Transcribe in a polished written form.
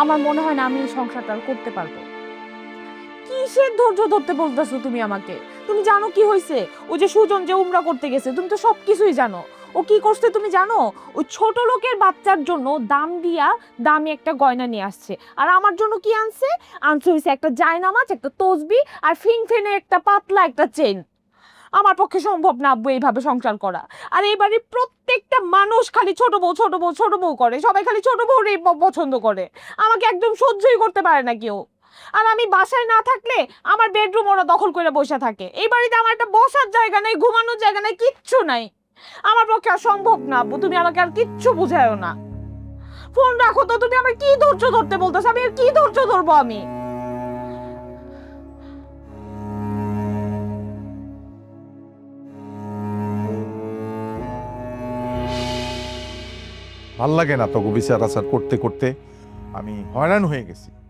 আমার মনে হয় না আমি এই সংসারটা আর করতে পারবো। কিসের ধৈর্য ধরতে বলতেছো তুমি আমাকে? তুমি জানো কি হয়েছে? ওই যে সুজন যে উমরা করতে গেছে, তুমি তো সবকিছুই জানো। ও কি করছে তুমি জানো? ওই ছোট লোকের বাচ্চার জন্য দাম দিয়া দামি একটা গয়না নিয়ে আসছে। আর আমার জন্য কি আনছে? আনছে হইছে একটা জায়নামাজ, একটা তসবি আর ফিনফিনে একটা পাতলা একটা চেন। আমার পক্ষে সম্ভব না আব্বু এইভাবে সংসার করা। আর এই বাড়ির প্রত্যেকটা মানুষ খালি ছোট বউ ছোট বউ ছোট বউ করে, সবাই খালি ছোট বউরই পছন্দ করে। আমাকে একদম সহ্যই করতে পারে না কেউ। আর আমি বাসায় না থাকলে আমার বেডরুম ওরা দখল করে বসে থাকে। এই বাড়িতে আমার একটা বসার জায়গা নেই, ঘুমানোর জায়গা নেই, কিচ্ছু নাই। আমার পক্ষে আর সম্ভব না আব্বু, তুমি আমাকে আর কিচ্ছু বুঝায়ও না। ফোন রাখো তো, তুমি আমার কি ধৈর্য ধরতে বলতেছো? আমি আর কি ধৈর্য ধরবো আমি? ভাল লাগে না তোকে বিচার আচার করতে করতে, আমি হয়রান হয়ে গেছি।